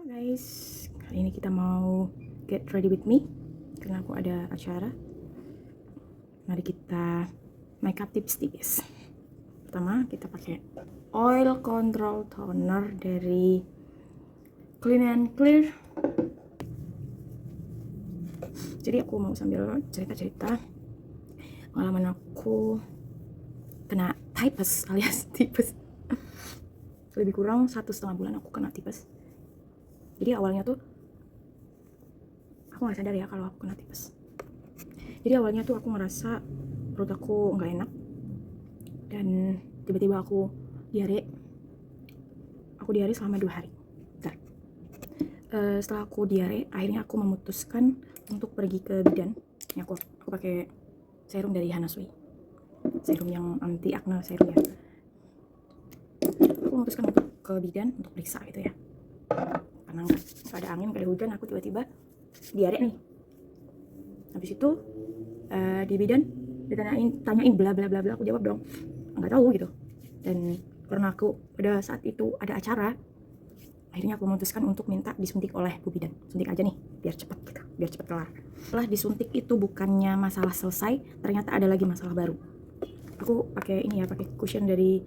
Halo guys, kali ini kita mau get ready with me karena aku ada acara. Mari kita makeup tips. Pertama kita pakai oil control toner dari Clean and Clear. Jadi aku mau sambil cerita-cerita pengalaman aku kena typhus alias tipes. Lebih kurang 1,5 bulan aku kena tipes. Jadi awalnya tuh aku nggak sadar ya kalau aku kena tipes. Jadi awalnya tuh aku ngerasa perut aku nggak enak dan tiba-tiba aku diare. Aku diare selama 2 hari. Bentar. Setelah aku diare, akhirnya aku memutuskan untuk pergi ke bidan. Ini aku pakai serum dari Hana Sui, serum yang anti akne serum ya. Aku memutuskan untuk ke bidan untuk periksa gitu ya. Karena nggak ada angin, nggak ada hujan, aku tiba-tiba diare nih. Habis itu di bidan ditanyain bla bla bla bla, aku jawab dong nggak tahu gitu. Dan karena aku pada saat itu ada acara, akhirnya aku memutuskan untuk minta disuntik oleh Bu Bidan. Suntik aja nih biar cepat gitu, biar cepat kelar. Setelah disuntik itu bukannya masalah selesai, ternyata ada lagi masalah baru. Aku pakai ini ya, pakai cushion dari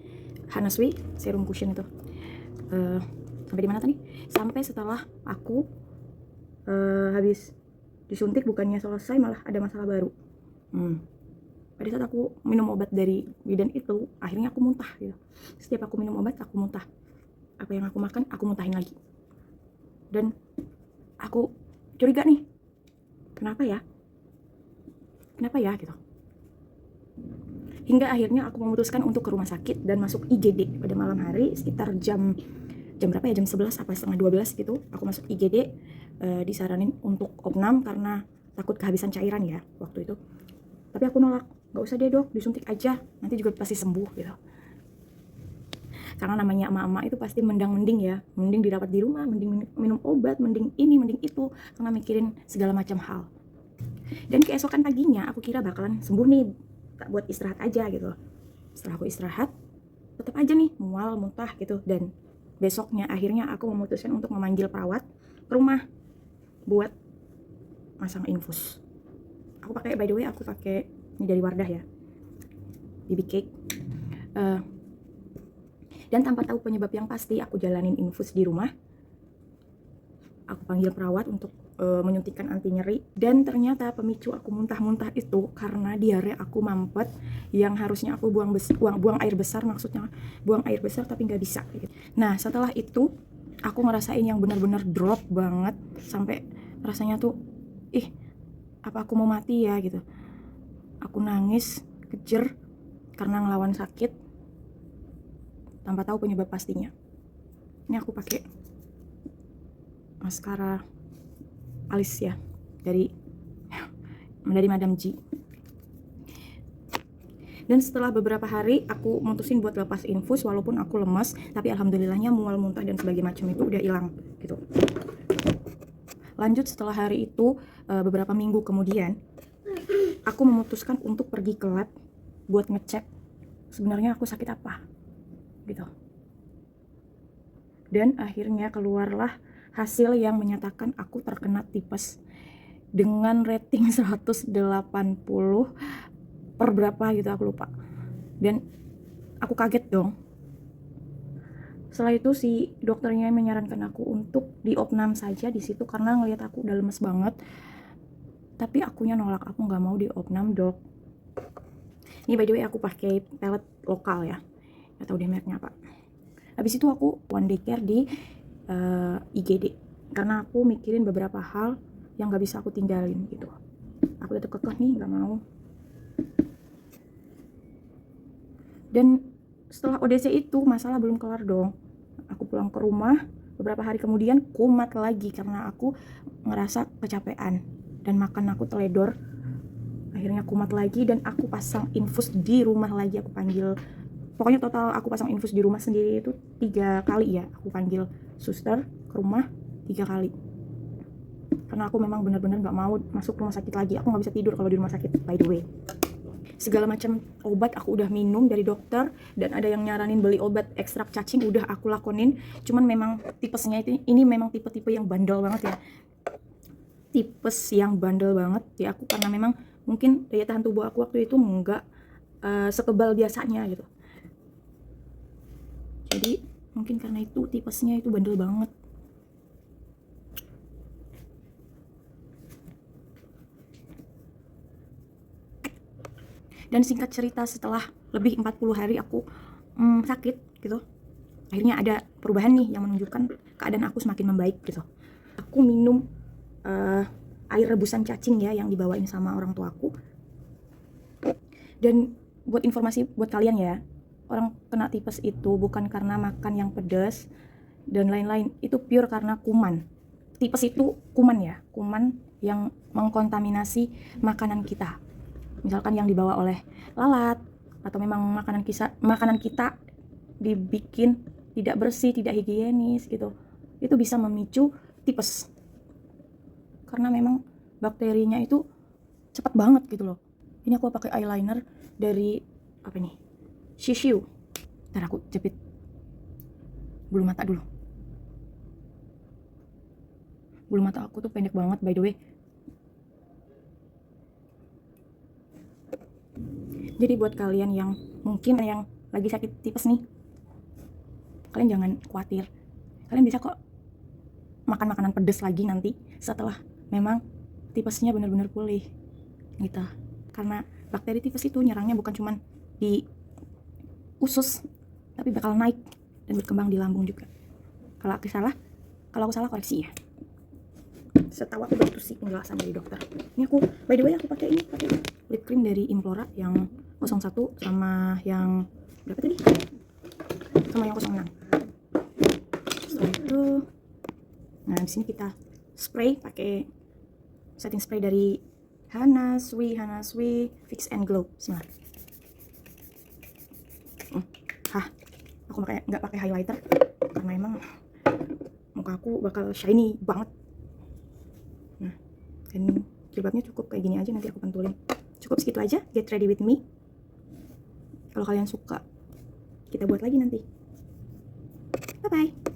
Hana Sui, serum cushion itu. Sampai di mana tadi? Sampai setelah aku habis disuntik bukannya selesai, malah ada masalah baru. Pada saat aku minum obat dari bidan itu, akhirnya aku muntah gitu. Setiap aku minum obat, aku muntah. Apa yang aku makan, aku muntahin lagi. Dan aku curiga nih, kenapa ya gitu. Hingga akhirnya aku memutuskan untuk ke rumah sakit dan masuk IGD pada malam hari sekitar jam berapa ya, jam 11 apa setengah 12 gitu. Aku masuk IGD, disaranin untuk opnam karena takut kehabisan cairan ya waktu itu. Tapi aku nolak, nggak usah deh dok, disuntik aja, nanti juga pasti sembuh gitu. Karena namanya emak-emak itu pasti mending ya, mending dirawat di rumah, mending minum obat, mending ini, mending itu, karena mikirin segala macam hal. Dan keesokan paginya aku kira bakalan sembuh nih, tak buat istirahat aja gitu. Setelah aku istirahat, tetap aja nih mual, muntah gitu. Dan besoknya akhirnya aku memutuskan untuk memanggil perawat ke rumah buat masang infus. Aku pakai, by the way, aku pakai ini dari Wardah ya, BB Cake. Dan tanpa tahu penyebab yang pasti, aku jalanin infus di rumah. Aku panggil perawat untuk menyuntikkan anti nyeri. Dan ternyata pemicu aku muntah-muntah itu karena diare aku mampet, yang harusnya aku buang air besar, maksudnya buang air besar tapi nggak bisa. Nah setelah itu aku ngerasain yang benar-benar drop banget, sampai rasanya tuh apa aku mau mati ya gitu. Aku nangis kejer karena ngelawan sakit tanpa tahu penyebab pastinya. Ini aku pakai maskara alis ya dari Madam G. Dan setelah beberapa hari aku mutusin buat lepas infus walaupun aku lemes, tapi alhamdulillahnya mual, muntah dan sebagainya macam itu udah hilang gitu. Lanjut setelah hari itu, beberapa minggu kemudian aku memutuskan untuk pergi ke lab buat ngecek sebenarnya aku sakit apa gitu. Dan akhirnya keluarlah hasil yang menyatakan aku terkena tipes dengan rating 180 per berapa gitu, aku lupa. Dan aku kaget dong. Setelah itu si dokternya menyarankan aku untuk diopnam saja di situ karena ngelihat aku udah lemes banget. Tapi akunya nolak, aku nggak mau diopnam dok. Ini by the way aku pakai pelet lokal ya, nggak tahu deh mereknya apa. Habis itu aku one day care di IGD karena aku mikirin beberapa hal yang nggak bisa aku tinggalin gitu. Aku udah kekeh nih, nggak mau. Dan setelah ODC itu masalah belum kelar dong. Aku pulang ke rumah, beberapa hari kemudian kumat lagi karena aku ngerasa kecapean dan makan aku teledor. Akhirnya kumat lagi dan aku pasang infus di rumah lagi. Aku panggil, pokoknya total aku pasang infus di rumah sendiri itu 3 kali ya. Aku panggil suster ke rumah 3 kali. Karena aku memang benar-benar gak mau masuk rumah sakit lagi. Aku gak bisa tidur kalau di rumah sakit, by the way. segala macam obat aku udah minum dari dokter, dan ada yang nyaranin beli obat ekstrak cacing, udah aku lakonin. Cuman memang tipesnya ini memang tipe-tipe yang bandel banget ya, tipes yang bandel banget ya aku, karena memang mungkin daya tahan tubuh aku waktu itu nggak sekebal biasanya gitu. Jadi mungkin karena itu tipesnya itu bandel banget. Dan singkat cerita, setelah lebih 40 hari aku sakit gitu, akhirnya ada perubahan nih yang menunjukkan keadaan aku semakin membaik gitu. Aku minum air rebusan cacing ya yang dibawain sama orang tuaku. Dan buat informasi buat kalian ya, orang kena tipes itu bukan karena makan yang pedas dan lain-lain, itu pure karena kuman. Tipes itu kuman ya, kuman yang mengkontaminasi makanan kita. Misalkan yang dibawa oleh lalat, atau memang makanan kita dibikin tidak bersih, tidak higienis gitu, itu bisa memicu tipes. Karena memang bakterinya itu cepat banget gitu loh. Ini aku pakai eyeliner dari apa nih? Shishu. Ntar aku jepit bulu mata dulu. Bulu mata aku tuh pendek banget by the way. Jadi buat kalian yang mungkin yang lagi sakit tipes nih, kalian jangan khawatir. Kalian bisa kok makan makanan pedas lagi nanti setelah memang tipesnya benar-benar pulih gitu. Karena bakteri tipes itu nyerangnya bukan cuman di usus, tapi bakal naik dan berkembang di lambung juga. Kalau aku salah koreksi ya. Setahu aku begitu sih penjelasan dari dokter. Ini aku by the way aku pakai lip cream dari Implora yang 01 sama yang berapa tadi? Sama yang 06. Setelah itu, nah di sini kita spray pakai setting spray dari Hana Sui Fix and Glow. Bismillah. Aku nggak pakai highlighter karena emang muka aku bakal shiny banget. Nah, dan jilbabnya cukup kayak gini aja, nanti aku pentulin. Cukup segitu aja, get ready with me. Kalau kalian suka, kita buat lagi nanti. Bye bye.